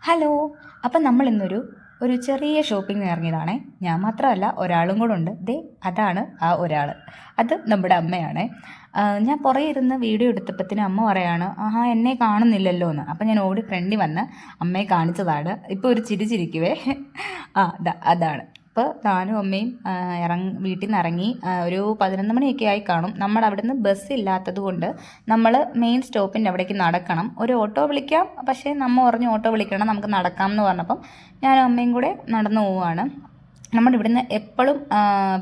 Hello. അപ്പം നമ്മൾ ഇന്നൊരു ചെറിയ ഷോപ്പിങ്ങിന് ഇറങ്ങിയതാണേ. ഞാൻ മാത്രമല്ല, ഒരാളും കൂടെ ഉണ്ട്. ദേ അതാണ് ആ ഒരാൾ. അത് നമ്മുടെ അമ്മയാണ്. ഞാൻ പുറകെ ഇരുന്ന് വീഡിയോ എടുത്തപ്പത്തിന് അമ്മ പറയാണ്, ആഹാ എന്നെ കാണുന്നില്ലല്ലോ എന്ന്. അപ്പം ഞാൻ ഓടി ഫ്രണ്ടിൽ വന്ന് അമ്മയെ കാണിച്ചതാണ്. ഇപ്പോൾ ഒരു ചിരിച്ചിരിക്കുവേ. അതാണ്. അപ്പോൾ ഞാനും അമ്മയും വീട്ടിൽ നിന്ന് ഇറങ്ങി. ഒരു 11 മണിയൊക്കെ ആയി കാണും. നമ്മുടെ അവിടുന്ന് ബസ് ഇല്ലാത്തത് കൊണ്ട് നമ്മൾ മെയിൻ സ്റ്റോപ്പിൻ്റെ അവിടേക്ക് നടക്കണം. ഒരു ഓട്ടോ വിളിക്കാം, പക്ഷേ നമ്മ പറഞ്ഞു ഓട്ടോ വിളിക്കണം, നമുക്ക് നടക്കാം എന്ന് പറഞ്ഞപ്പം ഞാനും അമ്മയും കൂടെ നടന്നു പോവുകയാണ്. നമ്മുടെ ഇവിടുന്ന് എപ്പോഴും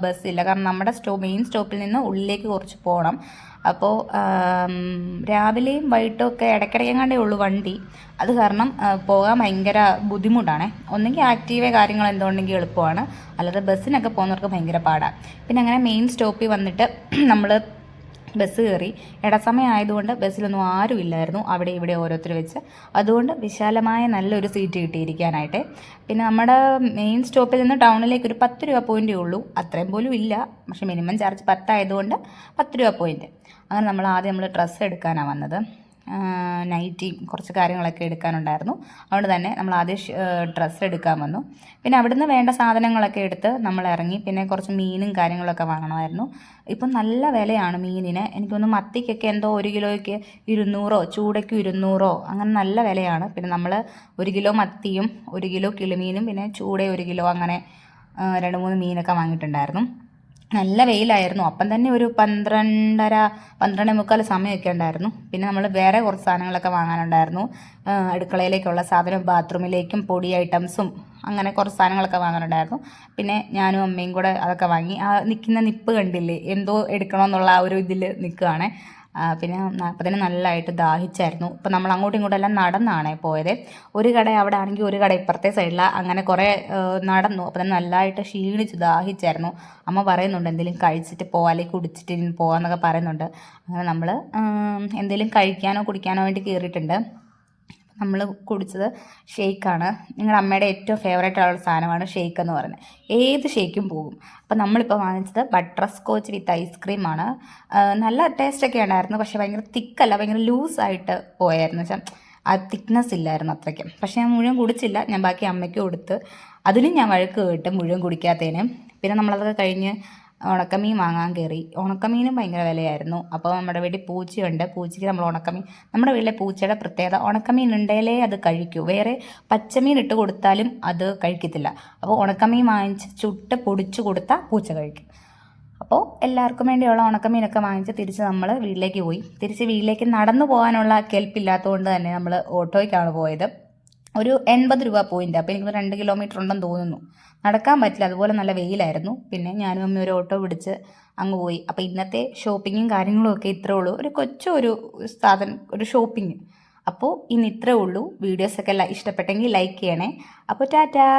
ബസ്സില്ല, കാരണം നമ്മുടെ മെയിൻ സ്റ്റോപ്പിൽ നിന്ന് ഉള്ളിലേക്ക് കുറച്ച് പോകണം. അപ്പോൾ രാവിലെയും വൈകിട്ടും ഒക്കെ ഇടയ്ക്കിടയ്ക്കെങ്ങാണ്ടേ ഉള്ളൂ വണ്ടി. അത് കാരണം പോകാൻ ഭയങ്കര ബുദ്ധിമുട്ടാണ്. ഒന്നെങ്കിൽ ആക്റ്റീവേ കാര്യങ്ങൾ എന്തുകൊണ്ടെങ്കിൽ എളുപ്പമാണ്, അല്ലാതെ ബസ്സിനൊക്കെ പോകുന്നവർക്ക് ഭയങ്കര പാടാണ്. പിന്നെ അങ്ങനെ മെയിൻ സ്റ്റോപ്പിൽ വന്നിട്ട് നമ്മൾ ബസ് കയറി. ഇടസമയം ആയതുകൊണ്ട് ബസ്സിലൊന്നും ആരും ഇല്ലായിരുന്നു, അവിടെ ഇവിടെ ഓരോരുത്തർ വെച്ച്. അതുകൊണ്ട് വിശാലമായ നല്ലൊരു സീറ്റ് കിട്ടിയിരിക്കാനായിട്ട്. പിന്നെ നമ്മുടെ മെയിൻ സ്റ്റോപ്പിൽ നിന്ന് ടൗണിലേക്ക് ഒരു 10 രൂപ പോയിൻ്റേ ഉള്ളൂ, അത്രയും പോലും ഇല്ല. പക്ഷേ മിനിമം ചാർജ് 10 ആയതുകൊണ്ട് 10 രൂപ പോയിൻ്റ്. അങ്ങനെ നമ്മൾ ഡ്രസ്സ് എടുക്കാനാണ് വന്നത്. നൈറ്റിയും കുറച്ച് കാര്യങ്ങളൊക്കെ എടുക്കാനുണ്ടായിരുന്നു. അതുകൊണ്ട് തന്നെ നമ്മൾ ആദ്യം ഡ്രസ്സ് എടുക്കാൻ വന്നു. പിന്നെ അവിടുന്ന് വേണ്ട സാധനങ്ങളൊക്കെ എടുത്ത് നമ്മൾ ഇറങ്ങി. പിന്നെ കുറച്ച് മീനും കാര്യങ്ങളൊക്കെ വാങ്ങണമായിരുന്നു. ഇപ്പം നല്ല വിലയാണ് മീനിന്. എനിക്കൊന്ന് മത്തിക്കൊക്കെ എന്തോ 1 കിലോയ്ക്ക് 200, ചൂടയ്ക്ക് 200, അങ്ങനെ നല്ല വിലയാണ്. പിന്നെ നമ്മൾ 1 കിലോ മത്തിയും 1 കിലോ കിളിമീനും പിന്നെ ചൂട 1 കിലോ, അങ്ങനെ 2-3 മീനൊക്കെ വാങ്ങിയിട്ടുണ്ടായിരുന്നു. നല്ല വെയിലായിരുന്നു. അപ്പം തന്നെ ഒരു 12:30, 12:45 സമയമൊക്കെ ഉണ്ടായിരുന്നു. പിന്നെ നമ്മൾ വേറെ കുറച്ച് സാധനങ്ങളൊക്കെ വാങ്ങാനുണ്ടായിരുന്നു. അടുക്കളയിലേക്കുള്ള സാധനം, ബാത്റൂമിലേക്കും പൊടി ഐറ്റംസും അങ്ങനെ കുറച്ച് സാധനങ്ങളൊക്കെ വാങ്ങാനുണ്ടായിരുന്നു. പിന്നെ ഞാനും അമ്മയും കൂടെ അതൊക്കെ വാങ്ങി. ആ നിൽക്കുന്ന നിപ്പ് കണ്ടില്ലേ, എന്തോ എടുക്കണമെന്നുള്ള ആ ഒരു ഇതിൽ നിൽക്കുകയാണ്. പിന്നെ അപ്പം നല്ലതായിട്ട് ദാഹിച്ചായിരുന്നു. ഇപ്പം നമ്മൾ അങ്ങോട്ടും ഇങ്ങോട്ടും എല്ലാം നടന്നാണ് പോയത്. ഒരു കട അവിടെ ആണെങ്കിൽ ഒരു കട ഇപ്പുറത്തെ സൈഡിലാണ്, അങ്ങനെ കുറേ നടന്നു. അപ്പം തന്നെ നല്ലതായിട്ട് ക്ഷീണിച്ച് ദാഹിച്ചായിരുന്നു. അമ്മ പറയുന്നുണ്ട് എന്തെങ്കിലും കഴിച്ചിട്ട് പോവാം, അല്ലെങ്കിൽ കുടിച്ചിട്ട് പോകാമെന്നൊക്കെ പറയുന്നുണ്ട്. അങ്ങനെ നമ്മൾ എന്തെങ്കിലും കഴിക്കാനോ കുടിക്കാനോ വേണ്ടി കയറിയിട്ടുണ്ട്. നമ്മൾ കുടിച്ചത് ഷെയ്ക്കാണ്. നിങ്ങളുടെ അമ്മയുടെ ഏറ്റവും ഫേവറേറ്റ് ആയുള്ള സാധനമാണ് ഷെയ്ക്ക് എന്ന് പറയുന്നത്. ഏത് ഷെയ്ക്കും പോകും. അപ്പം നമ്മളിപ്പോൾ വാങ്ങിച്ചത് ബട്ടർ സ്കോച്ച് വിത്ത് ഐസ്ക്രീമാണ്. നല്ല ടേസ്റ്റൊക്കെ ഉണ്ടായിരുന്നു, പക്ഷേ ഭയങ്കര തിക്കല്ല, ഭയങ്കര ലൂസായിട്ട് പോയായിരുന്നു. വെച്ചാൽ ആ തിക്നെസ് ഇല്ലായിരുന്നു അത്രയ്ക്കും. പക്ഷേ ഞാൻ മുഴുവൻ കുടിച്ചില്ല, ഞാൻ ബാക്കി അമ്മയ്ക്ക് കൊടുത്ത്. അതിനും ഞാൻ വഴക്ക് കേട്ട് മുഴുവൻ കുടിക്കാത്തതിന്. പിന്നെ നമ്മളതൊക്കെ കഴിഞ്ഞ് ഉണക്കമീൻ വാങ്ങാൻ കയറി. ഉണക്കമീനും ഭയങ്കര വിലയായിരുന്നു. അപ്പോൾ നമ്മുടെ വീട്ടിൽ പൂച്ചയുണ്ട്, പൂച്ചയ്ക്ക് നമ്മൾ ഉണക്കമീൻ, നമ്മുടെ വീട്ടിലെ പൂച്ചയുടെ പ്രത്യേകത ഉണക്കമീൻ ഉണ്ടെങ്കിലേ അത് കഴിക്കൂ, വേറെ പച്ചമീൻ ഇട്ട് കൊടുത്താലും അത് കഴിക്കത്തില്ല. അപ്പോൾ ഉണക്കമീൻ വാങ്ങിച്ച് ചുട്ട് പൊടിച്ചു കൊടുത്താൽ പൂച്ച കഴിക്കും. അപ്പോൾ എല്ലാവർക്കും വേണ്ടിയുള്ള ഉണക്കമീനൊക്കെ വാങ്ങിച്ച് തിരിച്ച് നമ്മൾ വീട്ടിലേക്ക് പോയി. തിരിച്ച് വീട്ടിലേക്ക് നടന്നു പോകാനുള്ള കെൽപ്പില്ലാത്തതുകൊണ്ട് തന്നെ നമ്മൾ ഓട്ടോയ്ക്കാണ് പോയത്. ഒരു 80 രൂപ പോയിൻ്റ്. അപ്പോൾ എനിക്ക് 2 കിലോമീറ്റർ ഉണ്ടെന്ന് തോന്നുന്നു. നടക്കാൻ പറ്റില്ല, അതുപോലെ നല്ല വെയിലായിരുന്നു. പിന്നെ ഞാനും അമ്മ ഒരു ഓട്ടോ പിടിച്ച് അങ്ങ് പോയി. അപ്പോൾ ഇന്നത്തെ ഷോപ്പിങ്ങും കാര്യങ്ങളും ഒക്കെ ഇത്രേ ഉള്ളൂ. ഒരു സാധനം, ഒരു ഷോപ്പിംഗ്. അപ്പോൾ ഇന്ന് ഇത്രേ ഉള്ളൂ. വീഡിയോസൊക്കെ ഇഷ്ടപ്പെട്ടെങ്കിൽ ലൈക്ക് ചെയ്യണേ. അപ്പോൾ ടാറ്റാ.